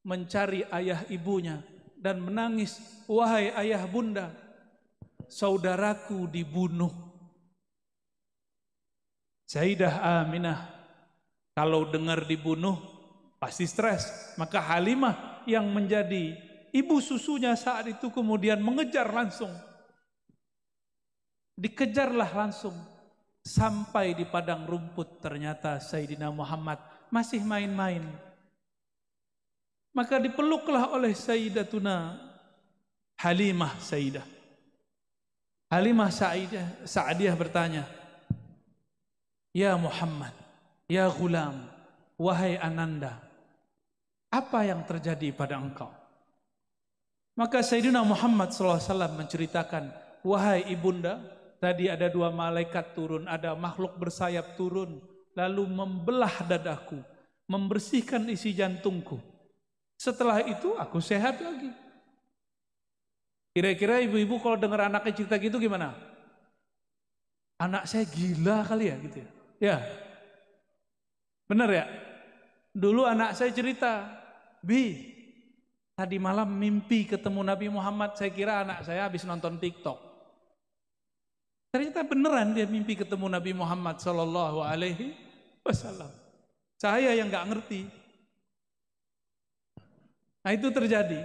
mencari ayah ibunya dan menangis, wahai ayah bunda, saudaraku dibunuh. Sayyidah Aminah kalau dengar dibunuh pasti stres, maka Halimah yang menjadi ibu susunya saat itu kemudian mengejar langsung. Dikejarlah langsung sampai di padang rumput, ternyata Sayyidina Muhammad masih main-main. Maka dipeluklah oleh Sayyidatuna Halimah Sayyidah. Halimah Sa'diyah bertanya, ya Muhammad, ya Ghulam, wahai Ananda, apa yang terjadi pada engkau? Maka Sayyidina Muhammad SAW menceritakan, wahai ibunda, tadi ada 2 malaikat turun, ada makhluk bersayap turun, lalu membelah dadaku, membersihkan isi jantungku. Setelah itu aku sehat lagi. Kira-kira ibu-ibu kalau dengar anaknya cerita gitu gimana? Anak saya gila kali ya gitu ya. Ya. Benar ya? Dulu anak saya cerita, Bi, tadi malam mimpi ketemu Nabi Muhammad, saya kira anak saya habis nonton TikTok. Ternyata beneran dia mimpi ketemu Nabi Muhammad sallallahu alaihi wasallam. Saya yang nggak ngerti. Nah itu terjadi.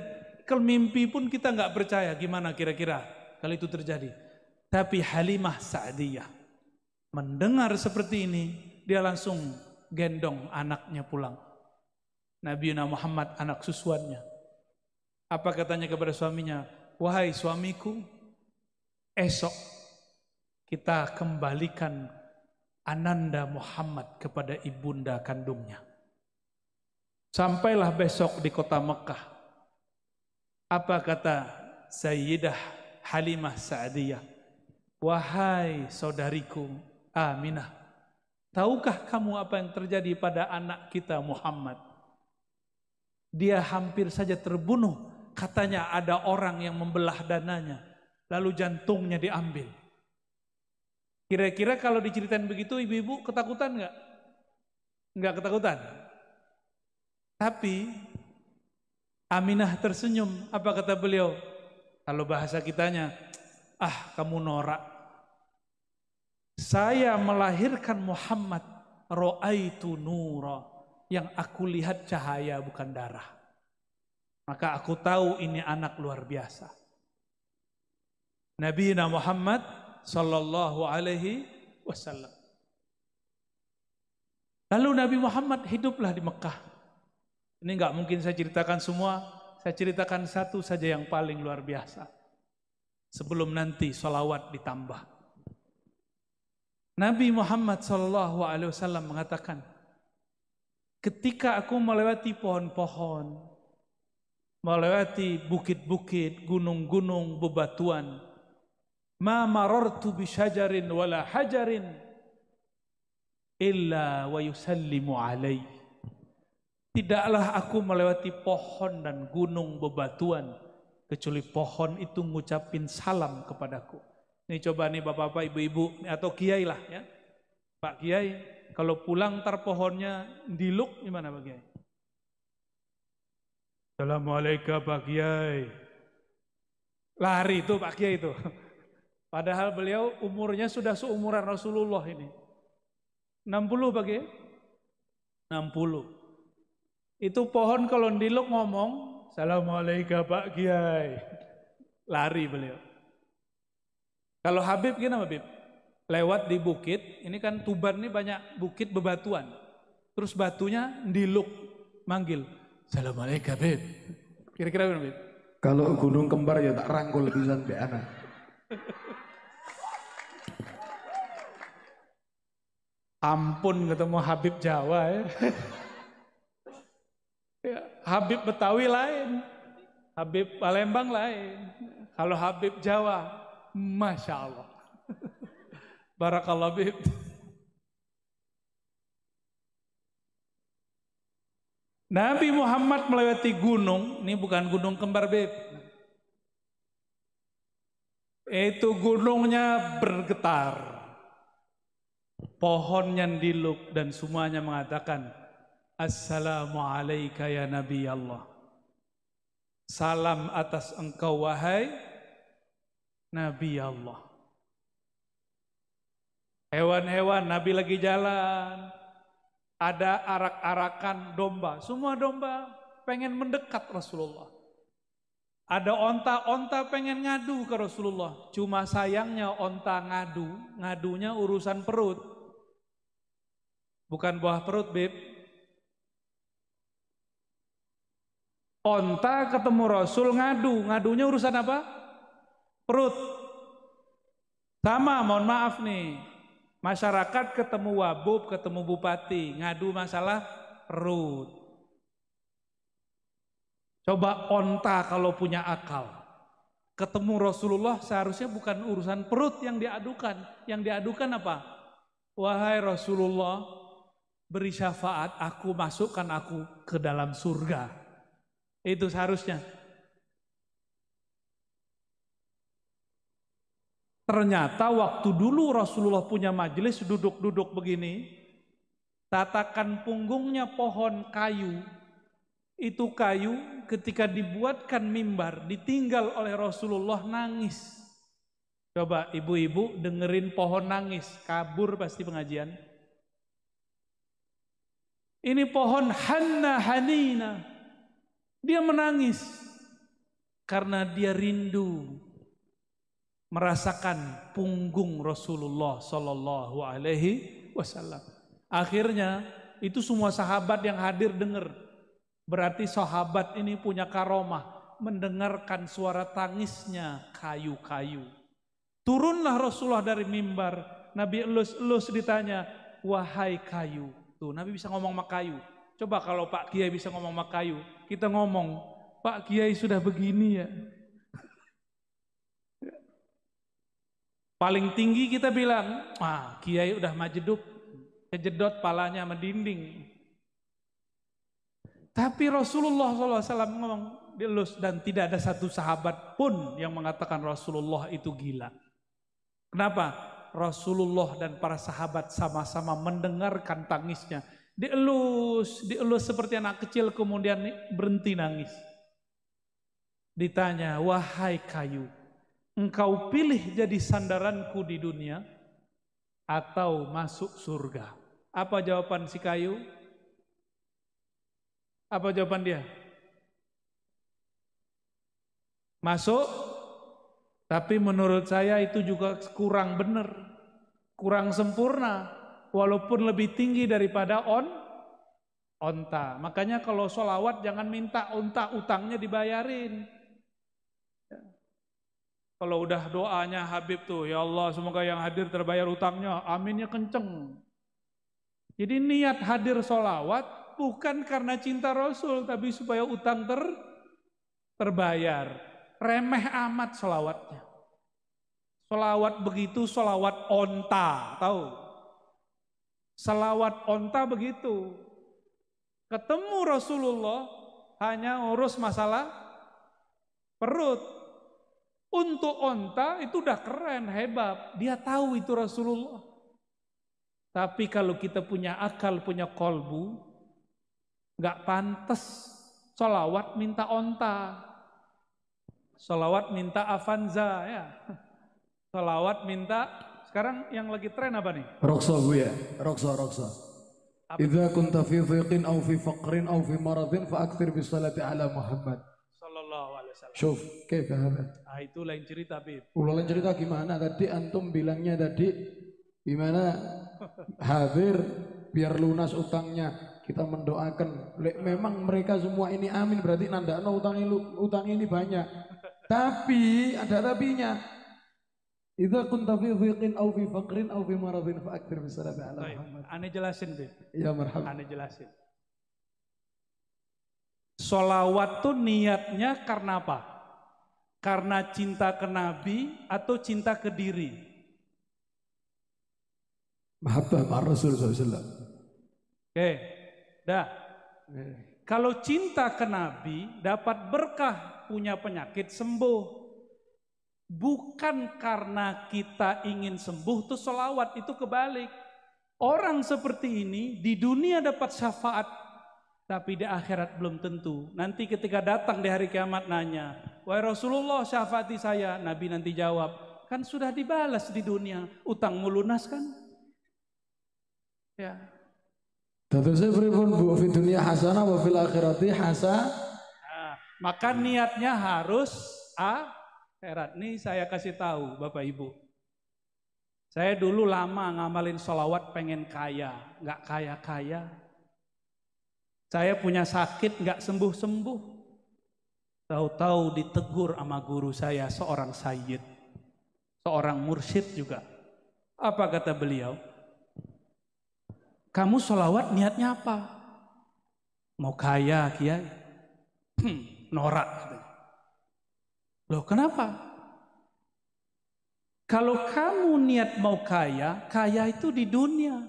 Kalau mimpi pun kita nggak percaya, gimana kira-kira kalau itu terjadi. Tapi Halimah Sa'diyah mendengar seperti ini, dia langsung gendong anaknya pulang. Nabi Muhammad anak susuannya. Apa katanya kepada suaminya? Wahai suamiku, esok kita kembalikan Ananda Muhammad kepada ibunda kandungnya. Sampailah besok di kota Mekah. Apa kata Sayyidah Halimah Sa'diyah? Wahai saudariku Aminah, Tahukah kamu apa yang terjadi pada anak kita Muhammad? Dia hampir saja terbunuh. Katanya ada orang yang membelah dananya, lalu jantungnya diambil. Kira-kira kalau diceritain begitu, ibu-ibu ketakutan nggak? Nggak ketakutan. Tapi Aminah tersenyum. Apa kata beliau? Kalau bahasa kitanya, kamu norak. Saya melahirkan Muhammad, ra'aitu nura, yang aku lihat cahaya bukan darah. Maka aku tahu ini anak luar biasa. Nabi Muhammad sallallahu alaihi wasallam. Lalu Nabi Muhammad hiduplah di Mekah. Ini enggak mungkin saya ceritakan semua, saya ceritakan satu saja yang paling luar biasa. Sebelum nanti sholawat ditambah. Nabi Muhammad sallallahu alaihi wasallam mengatakan, ketika aku melewati pohon-pohon, melewati bukit-bukit, gunung-gunung, bebatuan, ma marartu bi syajarin wala hajarin illa wa yusallimu alaihi. Tidaklah aku melewati pohon dan gunung bebatuan kecuali pohon itu ngucapin salam kepadaku. Nih coba nih bapak-bapak, ibu-ibu atau kiai lah ya. Pak Kiai, kalau pulang ntar pohonnya diluk gimana Pak Kiai? Assalamualaikum Pak Kiai. Lari itu Pak Kiai itu. Padahal beliau umurnya sudah seumuran Rasulullah ini. 60 Pak Kiai? 60. Itu pohon kalau diluk ngomong, Assalamualaikum Pak Kiai. Lari beliau. Kalau Habib gimana Habib? Lewat di bukit, ini kan Tuban ini banyak bukit bebatuan. Terus batunya diluk, manggil, Assalamualaikum Habib. Kira-kira gimana Habib? Kalau gunung kembar ya tak rangkul pisan mbek anak. Ampun ketemu Habib Jawa ya. Ya, Habib Betawi lain, Habib Palembang lain. Kalau Habib Jawa, Masya Allah. Barakallah Habib. Nabi Muhammad melewati gunung, ini bukan gunung kembar Habib. Itu gunungnya bergetar. Pohonnya diluk dan semuanya mengatakan, Assalamualaikum ya Nabi Allah. Salam atas engkau wahai Nabi Allah. Hewan-hewan Nabi lagi jalan, ada arak-arakan domba, semua domba pengen mendekat Rasulullah. Ada onta-onta pengen ngadu ke Rasulullah, cuma sayangnya onta ngadunya urusan perut, bukan buah perut Beb. Onta ketemu Rasul ngadunya urusan apa? Perut. Sama, mohon maaf nih, masyarakat ketemu wabub, ketemu bupati, ngadu masalah perut. Coba onta kalau punya akal, ketemu Rasulullah seharusnya bukan urusan perut yang diadukan. Yang diadukan apa? Wahai Rasulullah, beri syafaat, aku masukkan aku ke dalam surga. Itu seharusnya. Ternyata waktu dulu Rasulullah punya majelis duduk-duduk begini, tatakan punggungnya pohon kayu. Itu kayu ketika dibuatkan mimbar, ditinggal oleh Rasulullah nangis. Coba ibu-ibu dengerin pohon nangis, kabur pasti pengajian. Ini pohon Hanna Hanina. Dia menangis karena dia rindu merasakan punggung Rasulullah Sallallahu Alaihi Wasallam. Akhirnya itu semua sahabat yang hadir dengar. Berarti sahabat ini punya karomah mendengarkan suara tangisnya kayu-kayu. Turunlah Rasulullah dari mimbar. Nabi elus-elus ditanya, wahai kayu. Tuh Nabi bisa ngomong sama kayu. Coba kalau Pak Kiai bisa ngomong sama kayu, kita ngomong, Pak Kiai sudah begini ya. Paling tinggi kita bilang, Kiai udah majeduk. kejedot palanya mendinding. Tapi Rasulullah SAW ngomong dielus, dan tidak ada satu sahabat pun yang mengatakan Rasulullah itu gila. Kenapa? Rasulullah dan para sahabat sama-sama mendengarkan tangisnya. Dielus seperti anak kecil, kemudian berhenti nangis. Ditanya, wahai kayu, engkau pilih jadi sandaranku di dunia atau masuk surga? Apa jawaban si kayu? Apa jawaban dia? Masuk, tapi menurut saya itu juga kurang benar, kurang sempurna, walaupun lebih tinggi daripada onta. Makanya kalau sholawat jangan minta onta utangnya dibayarin. Kalau udah doanya Habib tuh, ya Allah semoga yang hadir terbayar utangnya, aminnya kenceng. Jadi niat hadir sholawat bukan karena cinta Rasul, tapi supaya utang terbayar. Remeh amat sholawatnya. Sholawat begitu, sholawat onta, tahu? Sholawat onta begitu. Ketemu Rasulullah hanya urus masalah perut. Untuk onta itu udah keren, hebat. Dia tahu itu Rasulullah. Tapi kalau kita punya akal, punya kolbu, nggak pantas sholawat minta onta, sholawat minta Avanza ya, sholawat minta, sekarang yang lagi tren apa nih? Roksa bu ya, roksa. Idza kunta fi dhiqin aw fi faqrin aw fi maradin fa akthir bis salati ala Muhammad sallallahu alaihi wasallam. Syuf, kayak hada. Itu lain cerita, Bib. Lain cerita gimana? Tadi antum bilangnya tadi gimana? Hadir biar lunas utangnya. Kita mendoakan. Memang mereka semua ini amin, berarti nandakno utang ini banyak. Tapi ada tapinya. Idza kunta fi dhiqin aw fi faqrin aw fi maradin fa akthir bis salati ala Muhammad. Ane jelasin, Bib. Ya marhaba. Ane jelasin. Sholawat tuh niatnya karena apa? Karena cinta ke Nabi atau cinta ke diri? Mahabbah ma Rasul SAW. Oke, dah. Kalau cinta ke Nabi dapat berkah, punya penyakit sembuh. Bukan karena kita ingin sembuh tuh sholawat, itu kebalik. Orang seperti ini di dunia dapat syafaat, tapi di akhirat belum tentu. Nanti ketika datang di hari kiamat nanya, wahai Rasulullah syafaati saya, Nabi nanti jawab, kan sudah dibalas di dunia, utangmu lunas kan? Ya. Tentu pripun bu fi dunia hasanah wa fil akhirati hasanah. Nah, maka niatnya harus akhirat. Nih saya kasih tahu Bapak Ibu. Saya dulu lama ngamalin sholawat pengen kaya, nggak kaya-kaya. Saya punya sakit nggak sembuh-sembuh. Tahu-tahu ditegur sama guru saya, seorang sayyid, seorang mursyid juga. Apa kata beliau? Kamu sholawat niatnya apa? Mau kaya, kiai? Norak. Loh kenapa? Kalau kamu niat mau kaya, kaya itu di dunia.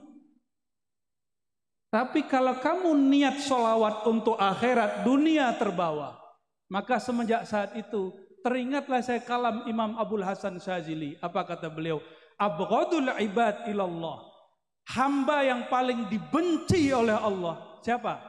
Tapi kalau kamu niat sholawat untuk akhirat, dunia terbawa. Maka semenjak saat itu, teringatlah saya kalam Imam Abul Hasan Syazili. Apa kata beliau? Abghadul ibad ilallah. Hamba yang paling dibenci oleh Allah. Siapa?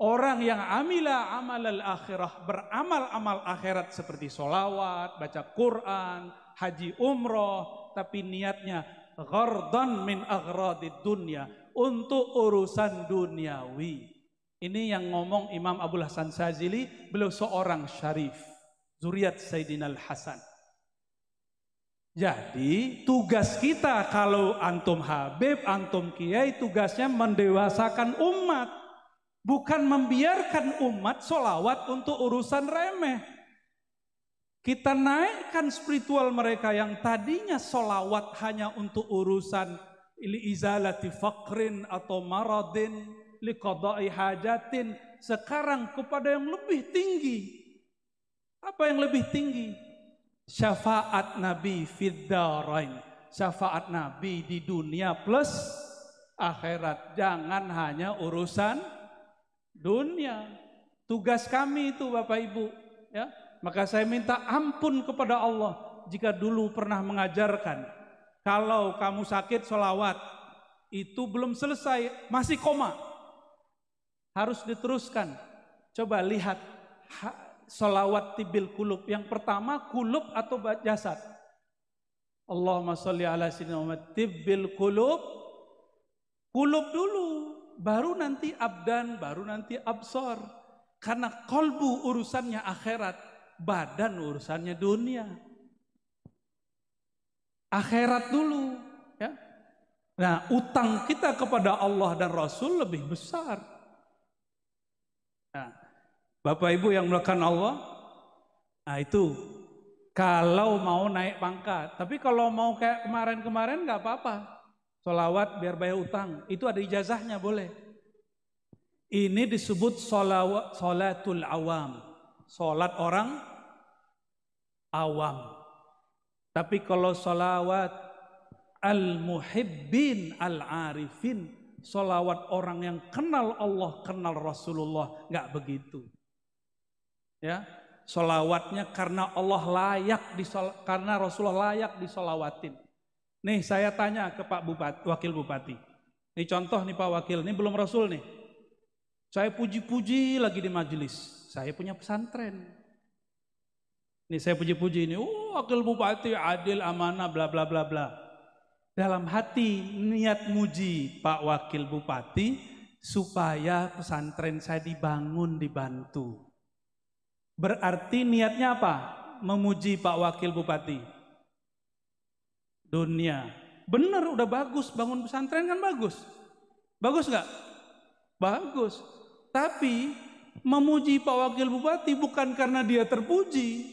Orang yang amila amal al-akhirah, beramal amal akhirat seperti sholawat, baca Quran, haji umroh, tapi niatnya ghardan min aghradid dunya, untuk urusan duniawi. Ini yang ngomong Imam Abul Hasan Syazili, beliau seorang syarif, zuriat Sayyidina Al-Hasan. Jadi tugas kita kalau antum Habib, antum Kiai, tugasnya mendewasakan umat. Bukan membiarkan umat sholawat untuk urusan remeh. Kita naikkan spiritual mereka yang tadinya sholawat hanya untuk urusan li izalati faqrin atau maradin, li qada'i hajatin. Sekarang kepada yang lebih tinggi. Apa yang lebih tinggi? Syafaat Nabi fid darain, syafaat Nabi di dunia plus akhirat. Jangan hanya urusan dunia. Tugas kami itu Bapak Ibu, ya. Maka saya minta ampun kepada Allah jika dulu pernah mengajarkan kalau kamu sakit sholawat itu belum selesai, masih koma, harus diteruskan. Coba lihat sholawat tibil kulub. Yang pertama kulub atau jasad. Allahumma sholli ala sayyidina Muhammad tibil kulub. Kulub dulu, baru nanti abdan, baru nanti absor. Karena kolbu urusannya akhirat, badan urusannya dunia. Akhirat dulu, ya. Nah, utang kita kepada Allah dan Rasul lebih besar. Nah, Bapak Ibu yang melakukan Allah, nah itu kalau mau naik pangkat. Tapi kalau mau kayak kemarin-kemarin nggak apa-apa. Sholawat biar bayar utang, itu ada ijazahnya boleh. Ini disebut sholatul awam, sholat orang awam. Tapi kalau sholawat al-muhibbin al-arifin, sholawat orang yang kenal Allah, kenal Rasulullah, nggak begitu. Ya, sholawatnya karena Allah layak karena Rasulullah layak disolawatin. Nih saya tanya ke Pak Bupati, Wakil Bupati. Ini contoh nih Pak Wakil, ini belum Rasul nih. Saya puji-puji lagi di majelis. Saya punya pesantren. Nih saya puji-puji ini, Wakil Bupati adil, amanah, bla bla bla bla. Dalam hati niat muji Pak Wakil Bupati supaya pesantren saya dibangun, dibantu. Berarti niatnya apa? Memuji Pak Wakil Bupati. Dunia. Bener, udah bagus, bangun pesantren kan bagus. Bagus nggak? Bagus. Tapi memuji Pak Wakil Bupati bukan karena dia terpuji.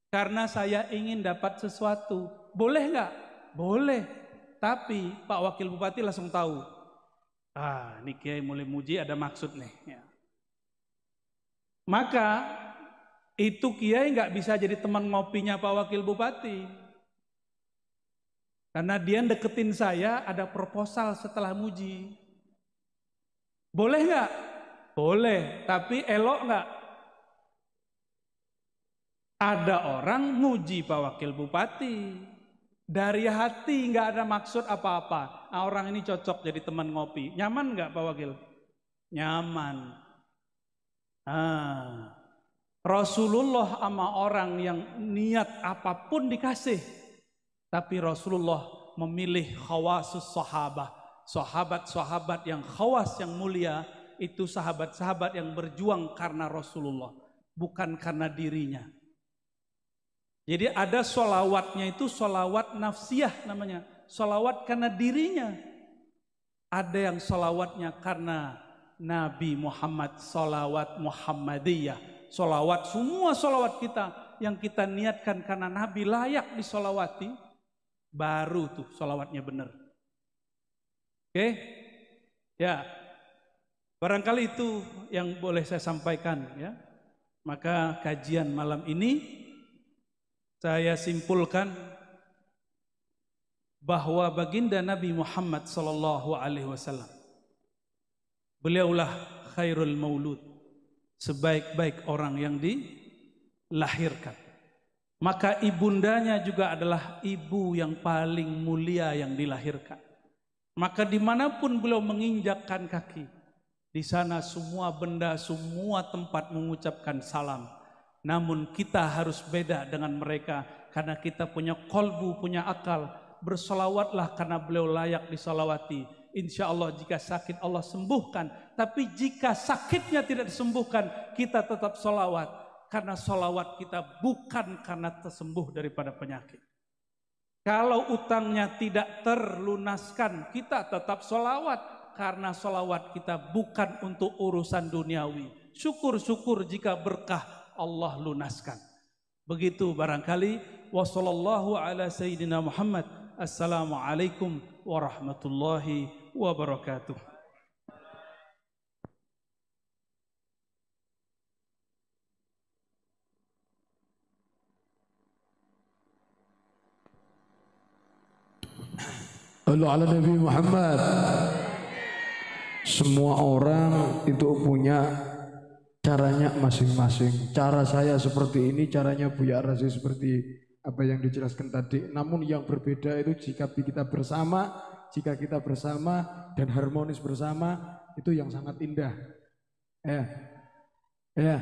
Karena saya ingin dapat sesuatu. Boleh nggak? Boleh. Tapi Pak Wakil Bupati langsung tahu. Ah, ini Kiai mulai muji ada maksud nih. Ya. Maka itu Kiai nggak bisa jadi teman ngopinya Pak Wakil Bupati. Karena dia deketin saya ada proposal setelah muji. Boleh nggak? Boleh, tapi elok nggak? Ada orang muji Pak Wakil Bupati. Dari hati nggak ada maksud apa-apa. Nah, orang ini cocok jadi teman ngopi. Nyaman nggak Pak Wakil? Nyaman. Rasulullah sama orang yang niat apapun dikasih. Tapi Rasulullah memilih khawasus sahabah. Sahabat-sahabat yang khawas, yang mulia. Itu sahabat-sahabat yang berjuang karena Rasulullah. Bukan karena dirinya. Jadi ada sholawatnya itu sholawat nafsiyah namanya. Sholawat karena dirinya. Ada yang sholawatnya karena Nabi Muhammad, sholawat Muhammadiyah. Sholawat, semua sholawat kita yang kita niatkan karena Nabi layak disolawati. Baru tuh sholawatnya benar. Oke? Ya. Barangkali itu yang boleh saya sampaikan ya. Maka kajian malam ini saya simpulkan bahwa baginda Nabi Muhammad sallallahu alaihi wasallam beliaulah khairul maulud, sebaik-baik orang yang dilahirkan. Maka ibundanya juga adalah ibu yang paling mulia yang dilahirkan. Maka dimanapun beliau menginjakkan kaki, di sana semua benda, semua tempat mengucapkan salam. Namun kita harus beda dengan mereka karena kita punya kolbu, punya akal. Bersolawatlah karena beliau layak disolawati. Insya Allah jika sakit Allah sembuhkan. Tapi jika sakitnya tidak disembuhkan, kita tetap solawat. Karena solawat kita bukan karena tersembuh daripada penyakit. Kalau utangnya tidak terlunaskan, kita tetap solawat. Karena solawat kita bukan untuk urusan duniawi. Syukur-syukur jika berkah Allah lunaskan. Begitu barangkali. Wassallallahu ala sayyidina Muhammad. Assalamualaikum warahmatullahi wabarakatuh. Sallu ala Nabi Muhammad. Semua orang itu punya caranya masing-masing. Cara saya seperti ini, caranya Buya Razi seperti apa yang dijelaskan tadi. Namun yang berbeda itu jika kita bersama dan harmonis bersama, itu yang sangat indah. Ya.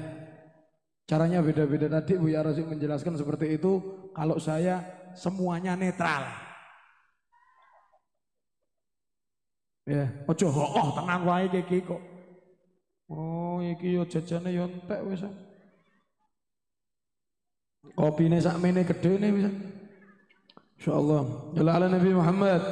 Caranya beda-beda tadi Buya Razi menjelaskan seperti itu. Kalau saya semuanya netral. Ya, ojo tenang wae iki kok. Oh, iki yo jajane yo entek wis. Kopine sakmene gedene wis. Insyaallah. Ya ala Nabi Muhammad.